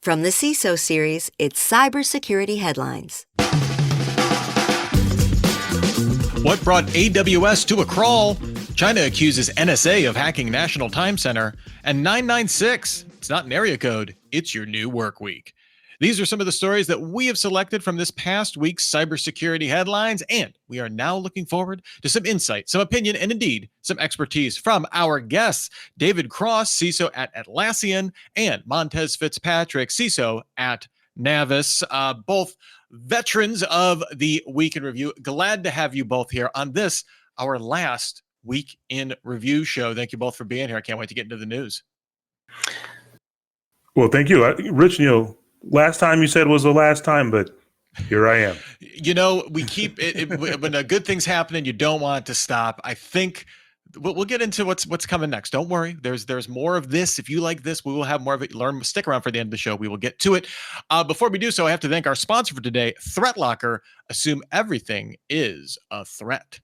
From the CISO series, it's Cybersecurity Headlines. What brought AWS to a crawl? China accuses NSA of hacking National Time Center. And 996, it's not an area code, it's your new work week. These are some of the stories that we have selected from this past week's cybersecurity headlines, and we are now looking forward to some insight, some opinion, and indeed some expertise from our guests, David Cross, CISO at Atlassian, and Montez Fitzpatrick, CISO at Navis, both veterans of the Week in Review. Glad to have you both here on this, our last Week in Review show. Thank you both for being here. I can't wait to get into the news. Well, thank you. Rich, last time you said was the last time, but here I am. We keep it when good things happen and you don't want it to stop. I think we'll get into what's coming next. Don't worry. There's more of this. If you like this, we will have more of it. Stick around for the end of the show. We will get to it. Before we do so, I have to thank our sponsor for today, ThreatLocker. Assume everything is a threat.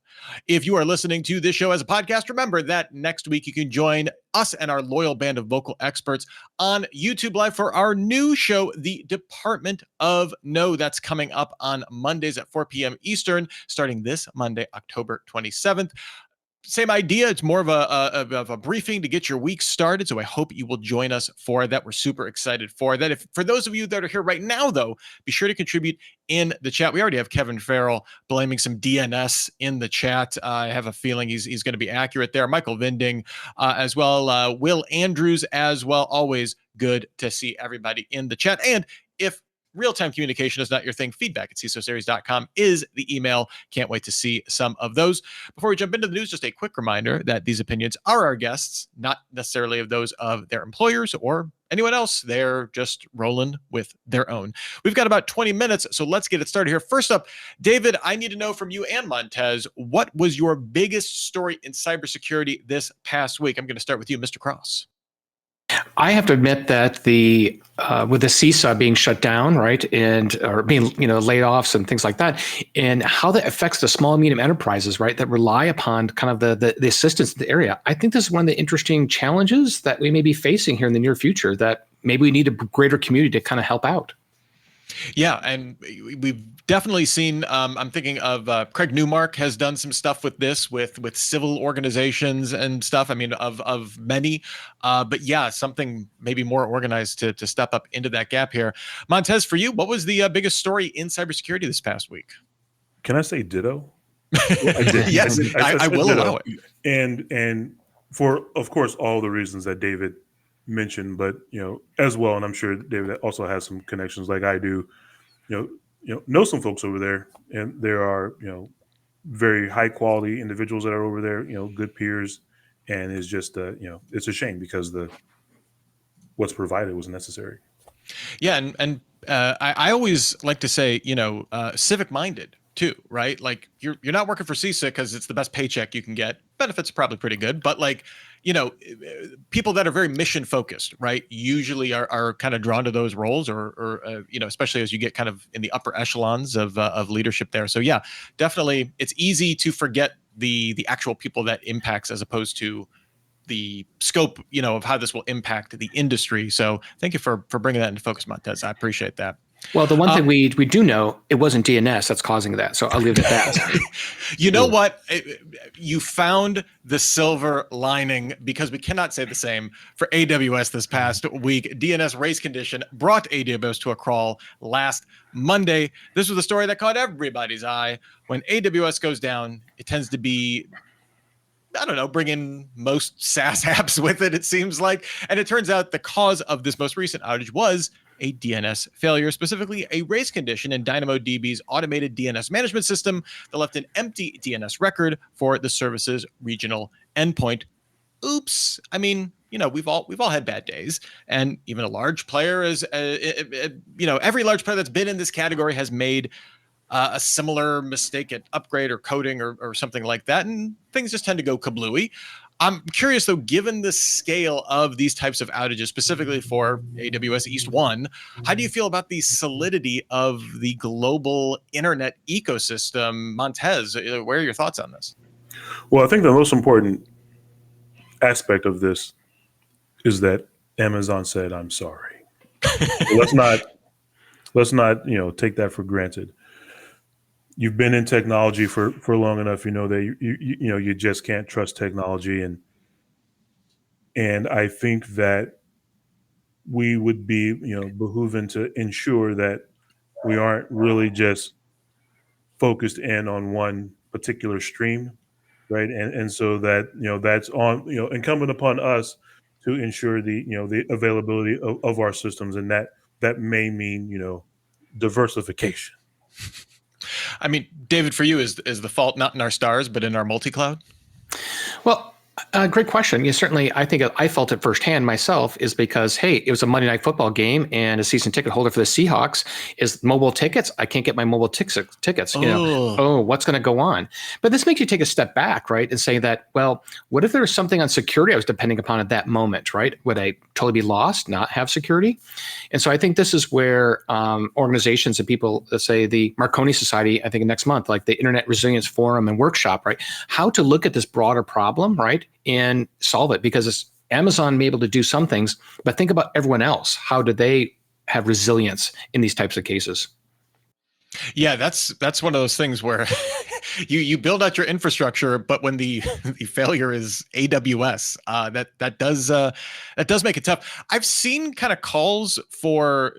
If you are listening to this show as a podcast, remember that next week you can join us and our loyal band of vocal experts on YouTube Live for our new show, The Department of No. That's coming up on Mondays at 4 p.m. Eastern, starting this Monday, October 27th. Same idea. It's more of a briefing to get your week started. So I hope you will join us for that. We're super excited for that. For those of you that are here right now, though, be sure to contribute in the chat. We already have Kevin Farrell blaming some DNS in the chat. I have a feeling he's going to be accurate there. Michael Vinding as well. Will Andrews as well. Always good to see everybody in the chat. And if real-time communication is not your thing, feedback at CISOseries.com is the email. Can't wait to see some of those. Before we jump into the news, just a quick reminder that these opinions are our guests, not necessarily of those of their employers or anyone else. They're just rolling with their own. We've got about 20 minutes, so let's get it started here. First up, David, I need to know from you and Montez, what was your biggest story in cybersecurity this past week? I'm going to start with you, Mr. Cross. I have to admit that with the CISA being shut down, right, or being laid offs and things like that, and how that affects the small and medium enterprises, right, that rely upon kind of the assistance in the area. I think this is one of the interesting challenges that we may be facing here in the near future. That maybe we need a greater community to kind of help out. Yeah, and we've definitely seen, I'm thinking of Craig Newmark has done some stuff with this, with civil organizations and stuff. I mean, of many, but yeah, something maybe more organized to step up into that gap here. Montez, for you, what was the biggest story in cybersecurity this past week? Can I say ditto? Well, I did. Yes, I will ditto. Allow it. And for, of course, all the reasons that David mentioned, but as well, and I'm sure David also has some connections like I do, know some folks over there, and there are very high quality individuals that are over there, good peers, and it's just it's a shame because what's provided was necessary. Yeah, and I always like to say civic minded too, right? Like you're not working for CISA because it's the best paycheck you can get. Benefits are probably pretty good, but people that are very mission focused, right, usually are kind of drawn to those roles, or especially as you get kind of in the upper echelons of leadership there. So yeah, definitely, it's easy to forget the actual people that impacts as opposed to the scope, of how this will impact the industry. So thank you for bringing that into focus, Montez. I appreciate that. Well, the one thing we do know, it wasn't DNS that's causing that. So I'll leave it at that. You know what? You found the silver lining, because we cannot say the same for AWS this past week. DNS race condition brought AWS to a crawl last Monday. This was a story that caught everybody's eye. When AWS goes down, it tends to be, bringing most SaaS apps with it seems like. And it turns out the cause of this most recent outage was a DNS failure, specifically a race condition in DynamoDB's automated DNS management system that left an empty DNS record for the service's regional endpoint. Oops. I mean, we've all had bad days, and even a large player every large player that's been in this category has made a similar mistake at upgrade or coding or something like that, and things just tend to go kablooey. I'm curious, though, given the scale of these types of outages, specifically for AWS East 1, how do you feel about the solidity of the global internet ecosystem? Montez, what are your thoughts on this? Well, I think the most important aspect of this is that Amazon said, I'm sorry. Let's not take that for granted. You've been in technology for long enough, you know that you just can't trust technology, and I think that we would be behooving to ensure that we aren't really just focused in on one particular stream, right? And so that that's on incumbent upon us to ensure the availability of our systems, and that may mean diversification. I mean, David, for you, is the fault not in our stars, but in our multi-cloud? Well, great question. Yeah, certainly, I think I felt it firsthand myself is because, hey, it was a Monday Night Football game and a season ticket holder for the Seahawks is mobile tickets. I can't get my mobile tickets. Oh, what's going to go on? But this makes you take a step back, right, and say that, well, what if there was something on security I was depending upon at that moment, right? Would I totally be lost, not have security? And so I think this is where organizations and people, let's say the Marconi Society, I think next month, like the Internet Resilience Forum and Workshop, right? How to look at this broader problem, right? And solve it, because it's Amazon may be able to do some things, but think about everyone else. How do they have resilience in these types of cases? Yeah, that's one of those things where you build out your infrastructure, but when the failure is AWS, that does make it tough. I've seen kind of calls for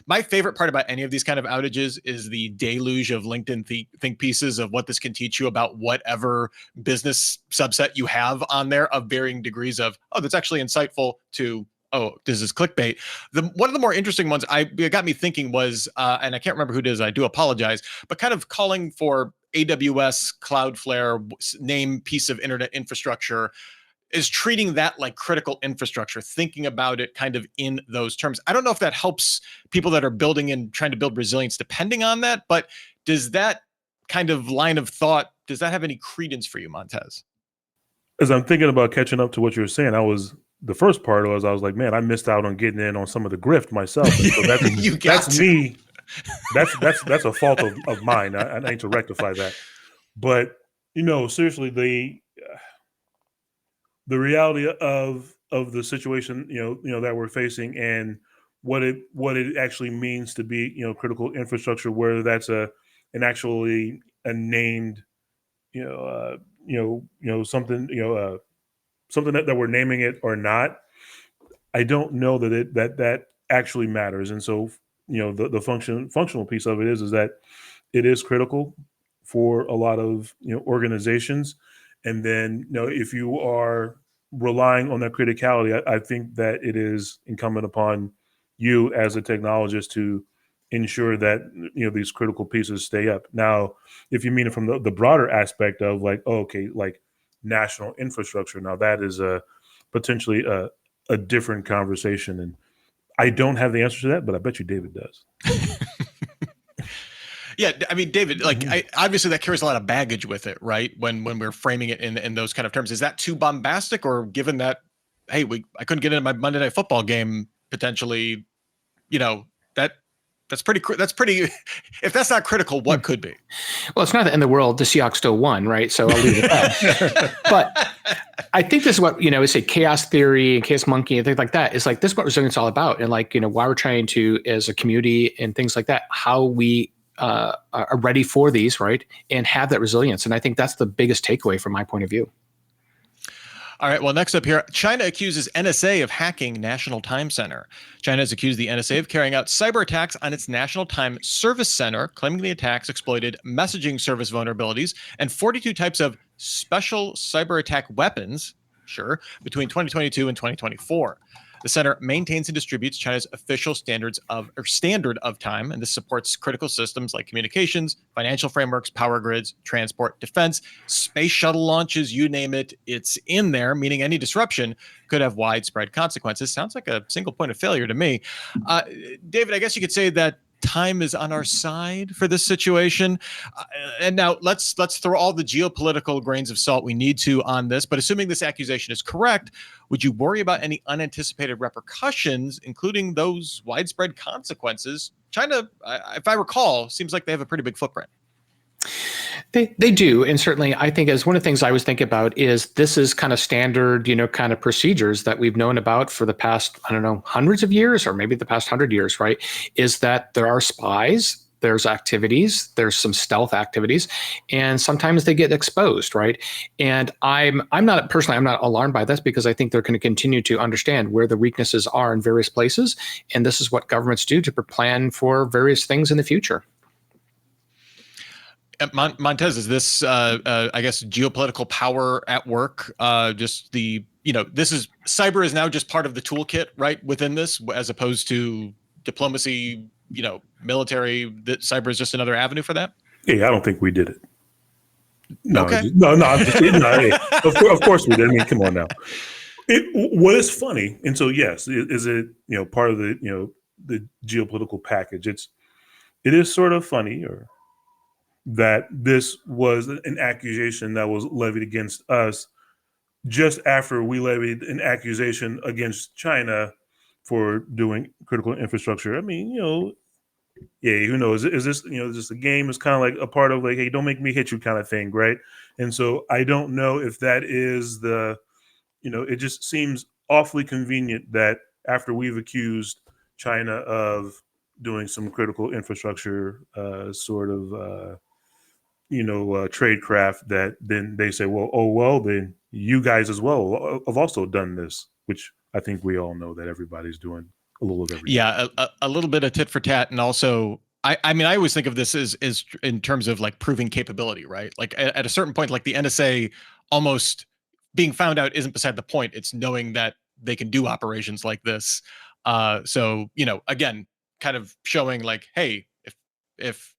my favorite part about any of these kind of outages is the deluge of LinkedIn think pieces of what this can teach you about whatever business subset you have on there of varying degrees of, oh, that's actually insightful, to, oh, this is clickbait. One of the more interesting ones it got me thinking was, and I can't remember who it is, I do apologize, but kind of calling for AWS, Cloudflare, name piece of internet infrastructure, is treating that like critical infrastructure, thinking about it kind of in those terms. I don't know if that helps people that are building and trying to build resilience depending on that, but does that kind of line of thought, does that have any credence for you, Montez? As I'm thinking about catching up to what you were saying, the first part was I was like, man, I missed out on getting in on some of the grift myself. And so that's me. That's a fault of mine. I need to rectify that. But seriously, the reality of the situation that we're facing, and what it actually means to be critical infrastructure, whether that's an actually a named something something that we're naming it or not. I don't know that actually matters. And so the functional piece of it is that it is critical for a lot of organizations. And then if you are relying on that criticality, I think that it is incumbent upon you as a technologist to ensure that these critical pieces stay up. Now, if you mean it from the broader aspect of like, like national infrastructure, now that is potentially a different conversation, and I don't have the answer to that, but I bet you David does. Yeah, I mean, David, like, obviously that carries a lot of baggage with it, right? When we're framing it in those kind of terms, is that too bombastic, or given that, hey, I couldn't get into my Monday Night Football game potentially, that's pretty. If that's not critical, what could be? Well, it's not the end of the world. The Seahawks still won, right? So I'll leave it at that. But I think this is what we say chaos theory and chaos monkey and things like that. It's like this is what resilience is all about, and like why we're trying to, as a community and things like that, how we are ready for these, right, and have that resilience. And I think that's the biggest takeaway from my point of view. All right. Well, next up here, China accuses NSA of hacking National Time Center. China has accused the NSA of carrying out cyber attacks on its National Time Service Center, claiming the attacks exploited messaging service vulnerabilities and 42 types of special cyber attack weapons, between 2022 and 2024. The center maintains and distributes China's official standard of time, and this supports critical systems like communications, financial frameworks, power grids, transport, defense, space shuttle launches, you name it, it's in there, meaning any disruption could have widespread consequences. Sounds like a single point of failure to me. David, I guess you could say that time is on our side for this situation. And now let's throw all the geopolitical grains of salt we need to on this. But assuming this accusation is correct, would you worry about any unanticipated repercussions, including those widespread consequences? China, if I recall, seems like they have a pretty big footprint. They do, and certainly I think as one of the things I was thinking about is this is kind of standard, kind of procedures that we've known about for the past, I don't know, hundreds of years, or maybe the past 100 years, right? Is that there are spies, there's activities, there's some stealth activities, and sometimes they get exposed, right? And I'm not alarmed by this, because I think they're going to continue to understand where the weaknesses are in various places, and this is what governments do to plan for various things in the future. Montez, is this, I guess, geopolitical power at work? Just this is cyber is now just part of the toolkit, right? Within this, as opposed to diplomacy, military. That cyber is just another avenue for that. Yeah, I don't think we did it. No, okay. no. I'm just hey, of course we did. I mean, come on now. What is funny, and so yes, is it part of the the geopolitical package? It is sort of funny, or that this was an accusation that was levied against us just after we levied an accusation against China for doing critical infrastructure. I mean, yeah, who knows? Is this, just a game? It's kind of like a part of like, hey, don't make me hit you kind of thing, right? And so I don't know if that is it just seems awfully convenient that after we've accused China of doing some critical infrastructure sort of tradecraft, that then they say, well, then you guys as well have also done this, which I think we all know that everybody's doing a little of everything. Yeah, a little bit of tit for tat, and also, I mean, I always think of this as in terms of like proving capability, right? Like at a certain point, like the NSA almost being found out isn't beside the point. It's knowing that they can do operations like this. So again, kind of showing like, hey, if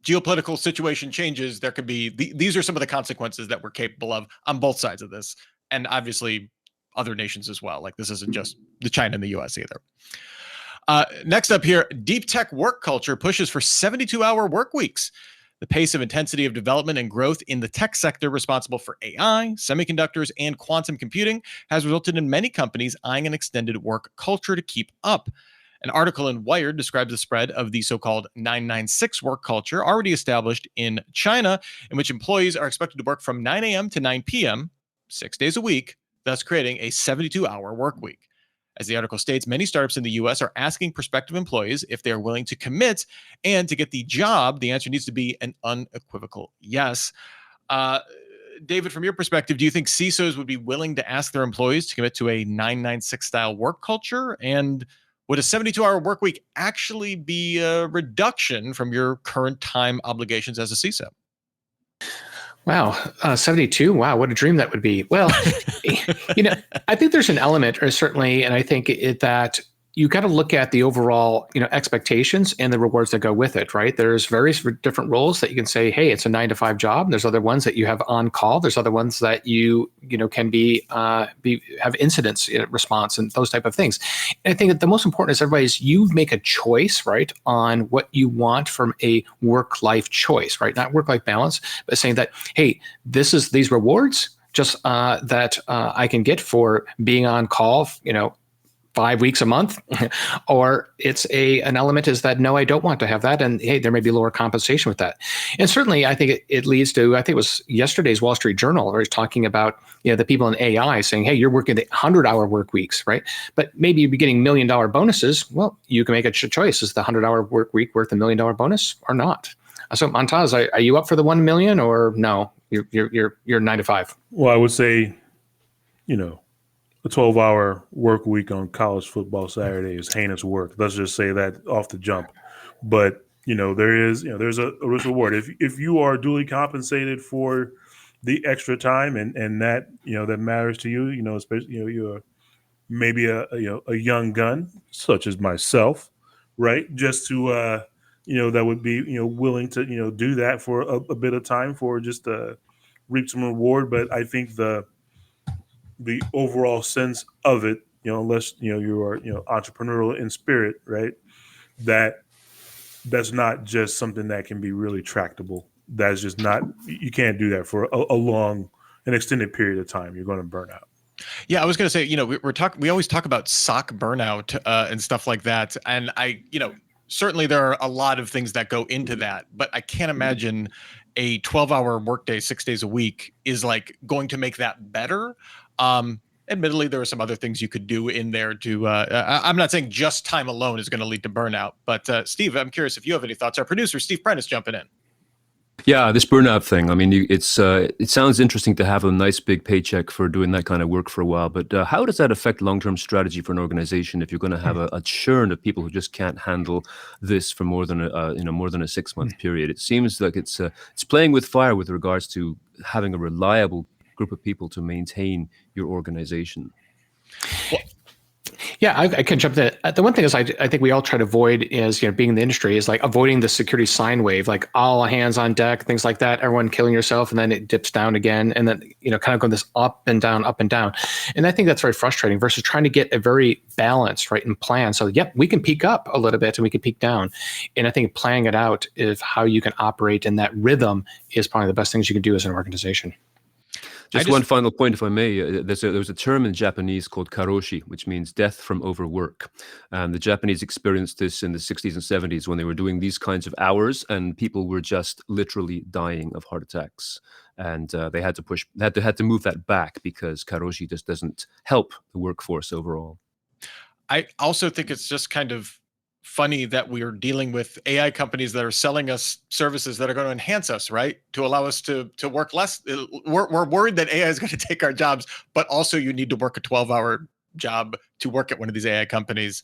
geopolitical situation changes, there could be these are some of the consequences that we're capable of on both sides of this, and obviously other nations as well. Like this isn't just the China and the US either. Next up here, deep tech work culture pushes for 72-hour work weeks. The pace of intensity of development and growth in the tech sector responsible for AI, semiconductors, and quantum computing has resulted in many companies eyeing an extended work culture to keep up. An article in Wired describes the spread of the so-called 996 work culture already established in China, in which employees are expected to work from 9 a.m. to 9 p.m., 6 days a week, thus creating a 72-hour work week. As the article states, many startups in the U.S. are asking prospective employees if they are willing to commit, and to get the job, the answer needs to be an unequivocal yes. David, from your perspective, do you think CISOs would be willing to ask their employees to commit to a 996 style work culture? And would a 72-hour work week actually be a reduction from your current time obligations as a CISO? Wow, 72. Wow, what a dream that would be. Well, I think there's an element, or certainly, and I think that you got to look at the overall, expectations and the rewards that go with it, right? There's various different roles that you can say, hey, it's a 9 to 5 job. There's other ones that you have on call. There's other ones that you can have incidents response and those type of things. And I think that the most important is you make a choice, right, on what you want from a work-life choice, right? Not work-life balance, but saying that, hey, this is these rewards just that I can get for being on call, 5 weeks a month, or it's an element is that, no, I don't want to have that. And hey, there may be lower compensation with that. And certainly I think it leads to, I think it was yesterday's Wall Street Journal, where it's talking about, the people in AI saying, hey, you're working the 100-hour work weeks, right? But maybe you'd be getting $1 million bonuses. Well, you can make a choice. Is the 100-hour work week worth $1 million bonus or not? So Montaz, are you up for the 1 million, or no, you're 9 to 5? Well, I would say, a 12-hour work week on college football Saturday is heinous work. Let's just say that off the jump. But, there's a risk reward. If you are duly compensated for the extra time and that, that matters to you, especially, you're maybe a young gun such as myself, right? Just to, that would be, willing to, do that for a bit of time for just reap some reward. But I think the overall sense of it, unless you are entrepreneurial in spirit, right? That's not just something that can be really tractable. That's just not. You can't do that for an extended period of time. You're going to burn out. Yeah, I was going to say, we always talk about SOC burnout and stuff like that, and certainly there are a lot of things that go into that, but I can't imagine a 12-hour workday, 6 days a week is like going to make that better. Admittedly, there are some other things you could do in there to, I'm not saying just time alone is going to lead to burnout, but Steve, I'm curious if you have any thoughts. Our producer, Steve Prentice, jumping in. Yeah, this burnout thing. I mean, it sounds interesting to have a nice big paycheck for doing that kind of work for a while, but how does that affect long-term strategy for an organization if you're going to have a churn of people who just can't handle this for more than a 6-month period? It seems like it's playing with fire with regards to having a reliable group of people to maintain your organization. Yeah, I can jump in. The one thing is I think we all try to avoid is, being in the industry, is like avoiding the security sine wave, like all hands on deck, things like that, everyone killing yourself, and then it dips down again. And then, kind of going this up and down, up and down. And I think that's very frustrating versus trying to get a very balanced, right, and plan. So, yep, we can peak up a little bit and we can peak down. And I think planning it out is how you can operate in that rhythm is probably the best things you can do as an organization. Just one final point, if I may. There was a term in Japanese called karoshi, which means death from overwork. And the Japanese experienced this in the 60s and 70s when they were doing these kinds of hours, and people were just literally dying of heart attacks. And they had to move that back because karoshi just doesn't help the workforce overall. I also think it's just kind of funny that we are dealing with AI companies that are selling us services that are going to enhance us, right? To allow us to work less. We're worried that AI is going to take our jobs, but also you need to work a 12-hour job to work at one of these AI companies.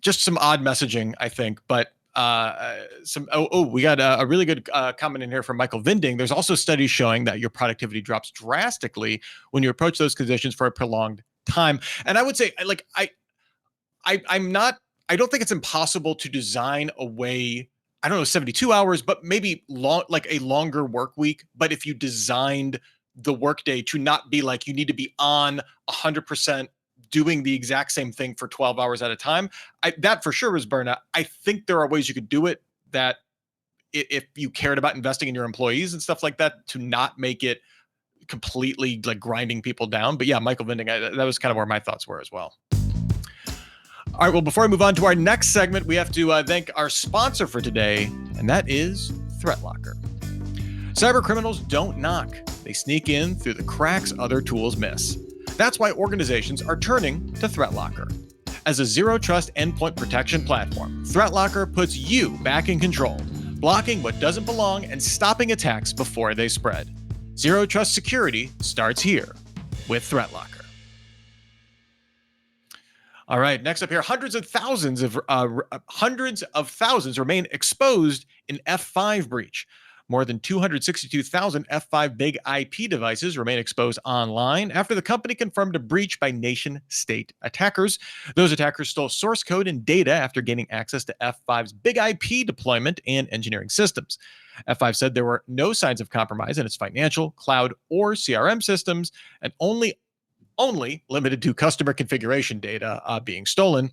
Just some odd messaging, I think, but we got a really good comment in here from Michael Vinding. There's also studies showing that your productivity drops drastically when you approach those conditions for a prolonged time. And I would say, like, I don't think it's impossible to design a way, 72 hours, but maybe like a longer work week. But if you designed the workday to not be like you need to be on 100% doing the exact same thing for 12 hours at a time, that for sure is burnout. I think there are ways you could do it that if you cared about investing in your employees and stuff like that, to not make it completely like grinding people down. But yeah, Michael Vinding, that was kind of where my thoughts were as well. All right, well, before I move on to our next segment, we have to thank our sponsor for today, and that is ThreatLocker. Cyber criminals don't knock. They sneak in through the cracks other tools miss. That's why organizations are turning to ThreatLocker. As a zero-trust endpoint protection platform, ThreatLocker puts you back in control, blocking what doesn't belong and stopping attacks before they spread. Zero-trust security starts here with ThreatLocker. All right, next up here, hundreds of thousands remain exposed in F5 breach. More than 262,000 F5 big IP devices remain exposed online after the company confirmed a breach by nation-state attackers. Those attackers stole source code and data after gaining access to F5's big IP deployment and engineering systems. F5 said there were no signs of compromise in its financial, cloud, or CRM systems, and only limited to customer configuration data being stolen.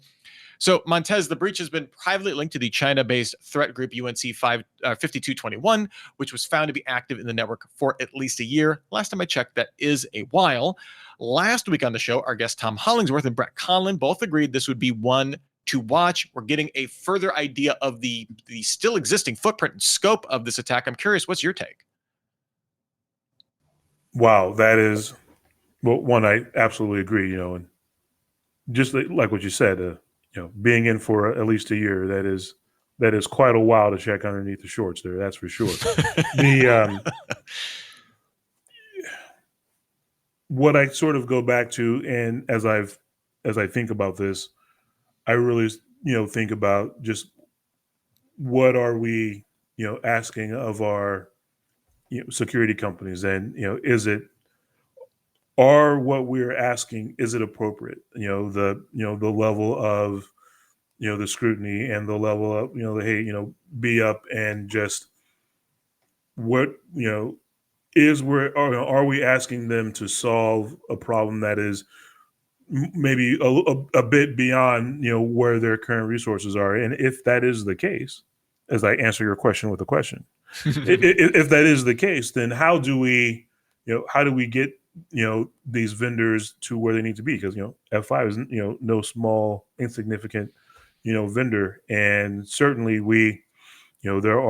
So Montez, the breach has been privately linked to the China-based threat group UNC 5221, which was found to be active in the network for at least a year. Last time I checked, that is a while. Last week on the show, our guest Tom Hollingsworth and Brett Conlon both agreed this would be one to watch. We're getting a further idea of the still existing footprint and scope of this attack. I'm curious, what's your take? Wow, that is... Well, one, I absolutely agree, and just like what you said, being in for at least a year, that is quite a while to check underneath the shorts there. That's for sure. What I sort of go back to, and as I think about this, I really, think about just what are we, asking of our, security companies, and, are what we're asking, is it appropriate? The level of, the scrutiny and the level of, be up and just what, are we asking them to solve a problem that is maybe a bit beyond, where their current resources are? And if that is the case, as I answer your question with a question, if that is the case, then how do we get, these vendors to where they need to be? Because, F5 is, no small, insignificant, vendor, and certainly there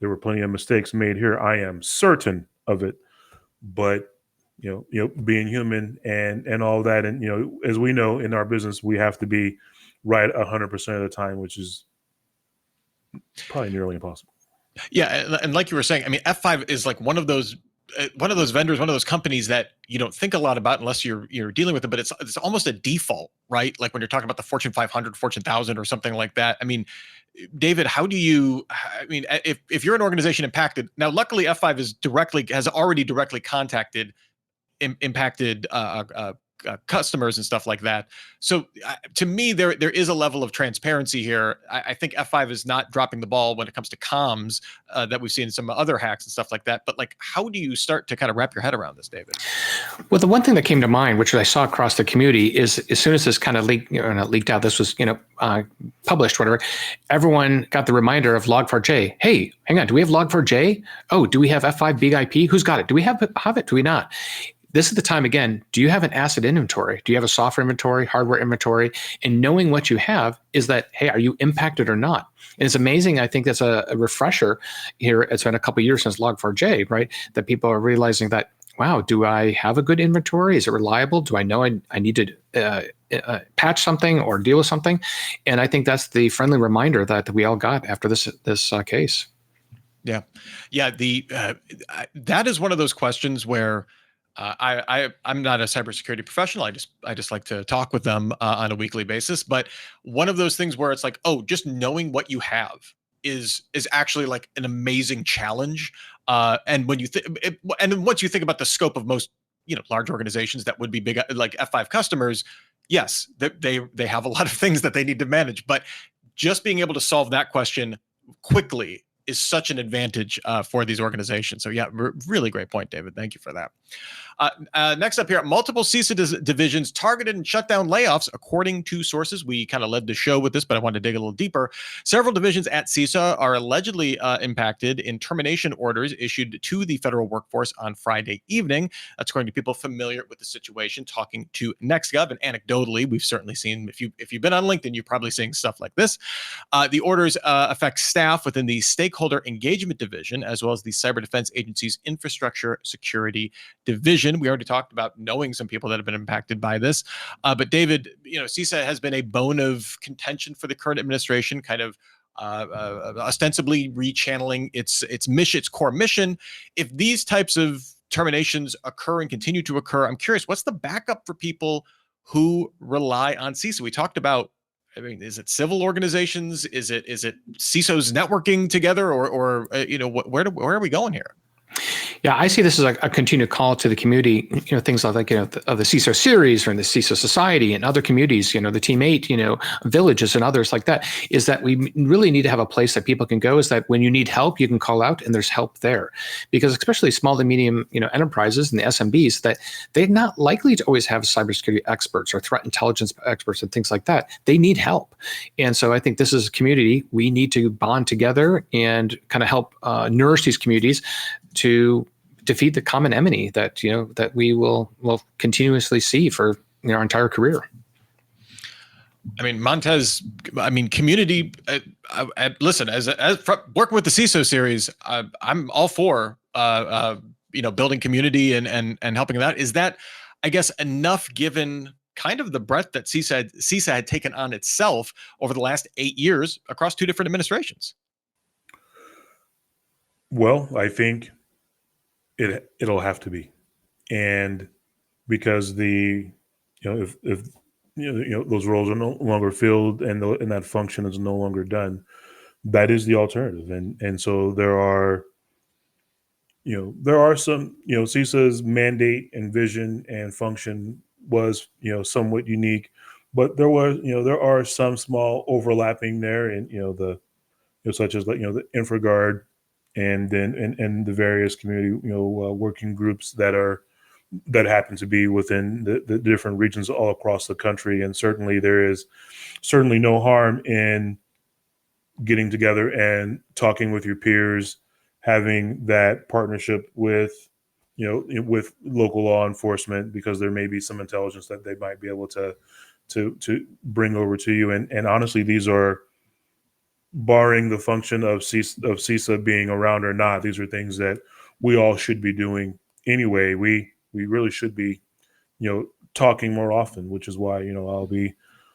were plenty of mistakes made here. I am certain of it, but being human and all that, and as we know in our business, we have to be right 100% of the time, which is probably nearly impossible. Yeah, and like you were saying, I mean, F5 is like one of those vendors, one of those companies that you don't think a lot about unless you're dealing with it, but it's almost a default, right? Like when you're talking about the Fortune 500, Fortune 1000, or something like that. I mean, David, how do you? I mean, if you're an organization impacted now, luckily F5 has already directly contacted impacted customers and stuff like that. So to me, there is a level of transparency here. I think F5 is not dropping the ball when it comes to comms that we've seen some other hacks and stuff like that. But like, how do you start to kind of wrap your head around this, David? Well, the one thing that came to mind, which I saw across the community, is as soon as this kind of not leaked out, this was published, whatever, everyone got the reminder of Log4j. Hey, hang on, do we have Log4j? Oh, do we have F5 Big IP? Who's got it? Do we have it? Do we not? This is the time again. Do you have an asset inventory? Do you have a software inventory, hardware inventory? And knowing what you have is that, hey, are you impacted or not? And it's amazing. I think that's a refresher here. It's been a couple of years since Log4j, right? That people are realizing that, wow, do I have a good inventory? Is it reliable? Do I know I need to patch something or deal with something? And I think that's the friendly reminder that we all got after this case. Yeah. That is one of those questions where I'm not a cybersecurity professional. I just like to talk with them on a weekly basis. But one of those things where it's like, oh, just knowing what you have is actually like an amazing challenge. And when you and then once you think about the scope of most large organizations that would be big like F5 customers, yes, they have a lot of things that they need to manage. But just being able to solve that question quickly is such an advantage for these organizations. So yeah, really great point, David. Thank you for that. Next up here, multiple CISA divisions targeted and shut down layoffs, according to sources. We kind of led the show with this, but I wanted to dig a little deeper. Several divisions at CISA are allegedly impacted in termination orders issued to the federal workforce on Friday evening. That's according to people familiar with the situation, talking to NextGov. And anecdotally, we've certainly seen, if you've been on LinkedIn, you're probably seeing stuff like this. The orders affect staff within the Stakeholder Engagement Division, as well as the Cyber Defense Agency's Infrastructure Security Division. We already talked about knowing some people that have been impacted by this. But David, CISA has been a bone of contention for the current administration, kind of ostensibly rechanneling its mission, its core mission. If these types of terminations occur and continue to occur, I'm curious, what's the backup for people who rely on CISA? We talked about, I mean, is it civil organizations? Is it CISOs networking together, or where are we going here? Yeah, I see this as a continued call to the community, things like, of the CISO series or in the CISO society and other communities, the Team 8, villages and others like that, is that we really need to have a place that people can go, is that when you need help, you can call out and there's help there. Because especially small to medium, enterprises and the SMBs, that they're not likely to always have cybersecurity experts or threat intelligence experts and things like that. They need help. And so I think this is a community. We need to bond together and kind of help nourish these communities to defeat the common enemy that that we will continuously see for our entire career. I mean, Montez. I mean, community. Listen, as working with the CISO series, I'm all for building community and helping that. Is that, I guess, enough given kind of the breadth that CISA had taken on itself over the last 8 years across 2 different administrations? Well, I think it'll have to be, and because if those roles are no longer filled and that function is no longer done, that is the alternative, and so there are some CISA's mandate and vision and function was somewhat unique, but there are some small overlapping there, and such as the InfraGard and then and the various community working groups that happen to be within the different regions all across the country. And certainly there is no harm in getting together and talking with your peers, having that partnership with with local law enforcement, because there may be some intelligence that they might be able to to bring over to you. And honestly, these are, barring the function of CISA being around or not, these are things that we all should be doing anyway. We really should be, talking more often, which is why,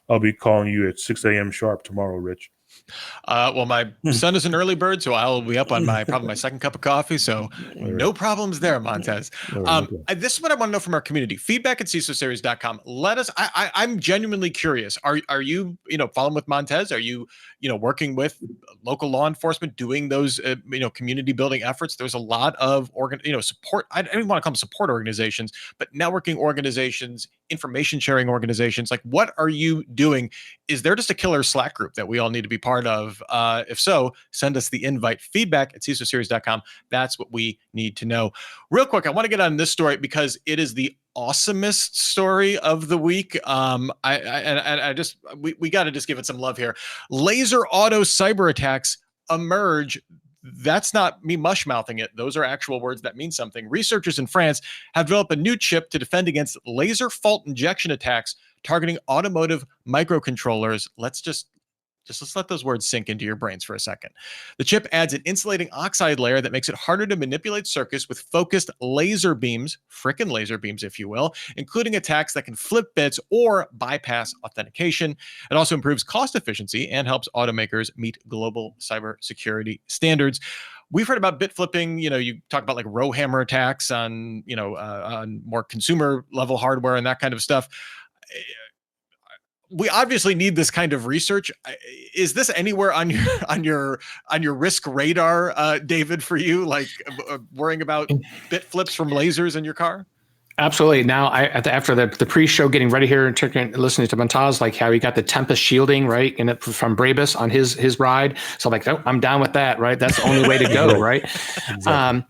I'll be calling you at 6 a.m. sharp tomorrow, Rich. Well, my son is an early bird, so I'll be up on probably my second cup of coffee. So no problems there, Montez. This is what I want to know from our community. Feedback at CISOseries.com. Let us. I'm genuinely curious. Are you following with Montez? Are you working with local law enforcement, doing those community building efforts? There's a lot of support. I don't even want to call them support organizations, but networking organizations, information sharing organizations. Like, what are you doing? Is there just a killer Slack group that we all need to be part of? If so, send us the invite. Feedback at CISOseries.com. That's what we need to know. Real quick, I want to get on this story because it is the awesomest story of the week. We got to just give it some love here. Laser auto cyber attacks emerge. That's not me mush-mouthing it. Those are actual words that mean something. Researchers in France have developed a new chip to defend against laser fault injection attacks targeting automotive microcontrollers. Let's let those words sink into your brains for a second. The chip adds an insulating oxide layer that makes it harder to manipulate circuits with focused laser beams, frickin' laser beams, if you will, including attacks that can flip bits or bypass authentication. It also improves cost efficiency and helps automakers meet global cybersecurity standards. We've heard about bit flipping. You talk about like row hammer attacks on, on more consumer level hardware and that kind of stuff. We obviously need this kind of research. Is this anywhere on your risk radar, David, for you? Like worrying about bit flips from lasers in your car? Absolutely. Now, after the pre-show, getting ready here and listening to Montaz, like how he got the Tempest shielding, right, from Brabus on his ride. So I'm like, oh, I'm down with that, right? That's the only way to go, right? Exactly.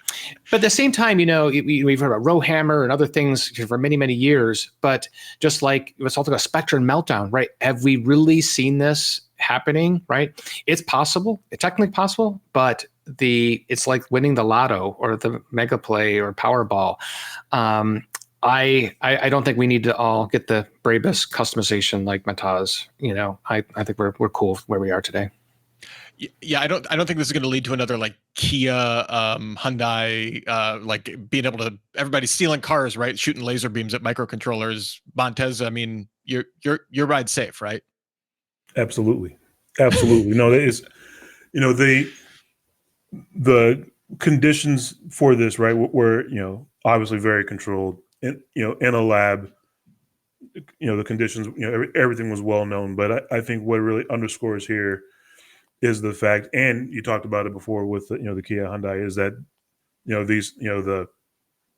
But at the same time, we've heard about Rowhammer and other things for many, many years. But just like it's all like a Spectrum meltdown, right? Have we really seen this happening, right? It's possible. It's technically possible, but it's like winning the lotto or the mega play or Powerball. I don't think we need to all get the Brabus customization like Montaz. I think we're cool where we are today. Yeah, I don't think this is going to lead to another like Kia, Hyundai, like being able to everybody stealing cars, right? Shooting laser beams at microcontrollers. Montez, I mean, your ride's safe, right? Absolutely. No, that is, the conditions for this, right, were obviously very controlled. In a lab, the conditions, everything was well known. But I think what really underscores here is the fact, and you talked about it before with the Kia Hyundai, is that these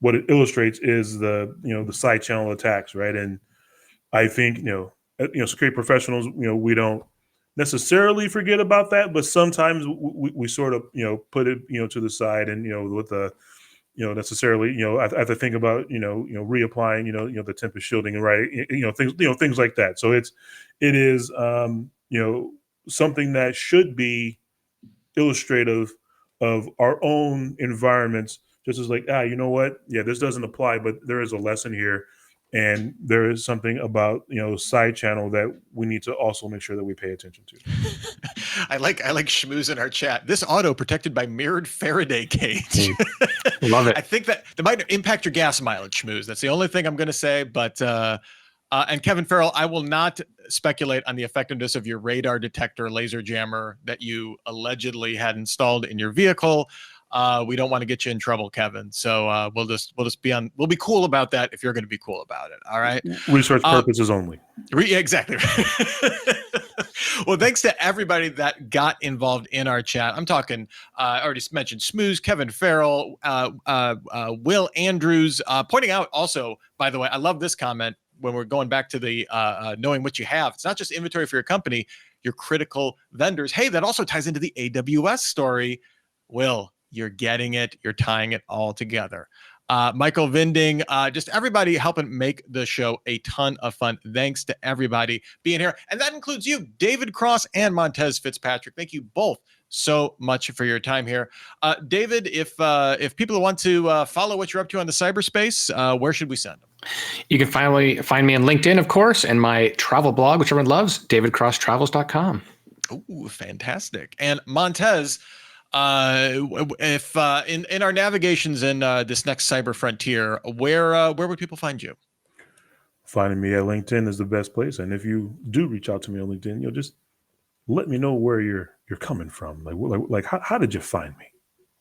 what it illustrates is the side channel attacks, right? And I think security professionals, we don't necessarily forget about that, but sometimes we sort of put it to the side, and with the necessarily I have to think about reapplying the Tempest shielding, and right, things like that. So it is something that should be illustrative of our own environments, just as like, this doesn't apply, but there is a lesson here, and there is something about side channel that we need to also make sure that we pay attention to. I like Schmooze in our chat. This auto protected by mirrored Faraday cage. Love it. I think that might impact your gas mileage, Schmooze. That's the only thing I'm going to say. But and Kevin Farrell, I will not speculate on the effectiveness of your radar detector laser jammer that you allegedly had installed in your vehicle. We don't want to get you in trouble, Kevin. So we'll be cool about that if you're going to be cool about it. All right. Research purposes only. Exactly. Well, thanks to everybody that got involved in our chat. I'm talking, I already mentioned Smooze, Kevin Farrell, Will Andrews, pointing out also, by the way, I love this comment when we're going back to the knowing what you have. It's not just inventory for your company, your critical vendors. Hey, that also ties into the AWS story. Will, you're getting it. You're tying it all together. Michael Vinding, just everybody helping make the show a ton of fun. Thanks to everybody being here. And that includes you, David Cross and Montez Fitzpatrick. Thank you both so much for your time here. David, if people want to follow what you're up to on the cyberspace, where should we send them? You can finally find me on LinkedIn, of course, and my travel blog, which everyone loves, davidcrosstravels.com. Oh, fantastic. And Montez, if in our navigations in this next cyber frontier, where would people find you? Finding me at LinkedIn is the best place. And if you do reach out to me on LinkedIn, you'll just let me know where you're coming from. Like how did you find me?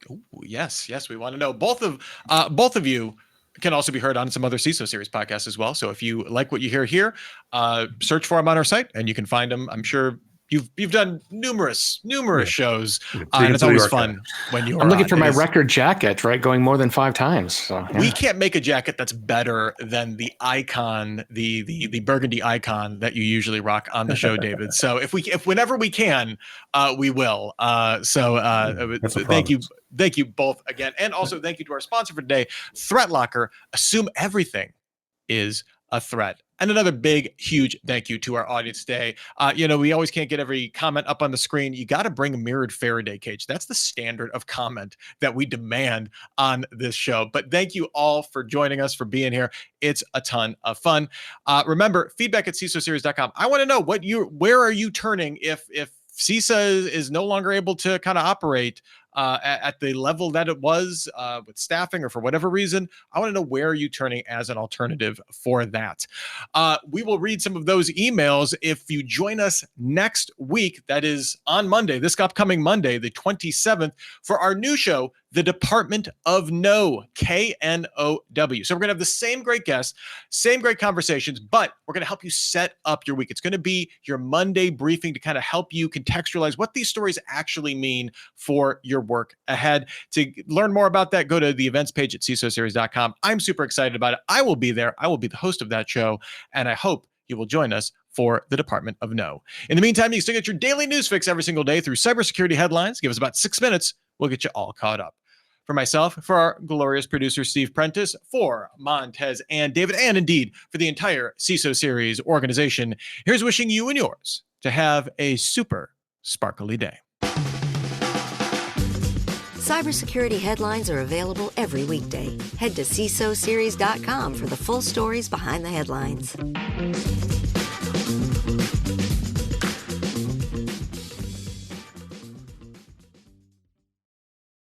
Oh, yes, we want to know. Both of you can also be heard on some other CISO series podcasts as well. So if you like what you hear here, search for them on our site and you can find them. I'm sure you've done numerous shows, and it's always fun when you're. I'm looking for my record jacket, right? Going more than 5 times. So yeah. We can't make a jacket that's better than the icon, the burgundy icon that you usually rock on the show, David. So if whenever we can, we will. Thank you both again, and also thank you to our sponsor for today, Threat Locker. Assume everything is a threat. And another big, huge thank you to our audience today. We always can't get every comment up on the screen. You got to bring a mirrored Faraday cage. That's the standard of comment that we demand on this show. But thank you all for joining us, for being here. It's a ton of fun. Remember, feedback at CISOseries.com. I want to know where are you turning if CISA is no longer able to kind of operate at the level that it was with staffing or for whatever reason. I want to know, where are you turning as an alternative for that? We will read some of those emails if you join us next week. That is on Monday, this upcoming Monday, the 27th, for our new show, The Department of No, KNOW. So we're going to have the same great guests, same great conversations, but we're going to help you set up your week. It's going to be your Monday briefing to kind of help you contextualize what these stories actually mean for your work ahead. To learn more about that, go to the events page at CISOseries.com. I'm super excited about it. I will be there. I will be the host of that show, and I hope you will join us for the Department of No. In the meantime, you can still get your daily news fix every single day through cybersecurity headlines. Give us about 6 minutes. We'll get you all caught up. For myself, for our glorious producer, Steve Prentice, for Montez and David, and indeed for the entire CISO Series organization, here's wishing you and yours to have a super sparkly day. Cybersecurity headlines are available every weekday. Head to CISOseries.com for the full stories behind the headlines.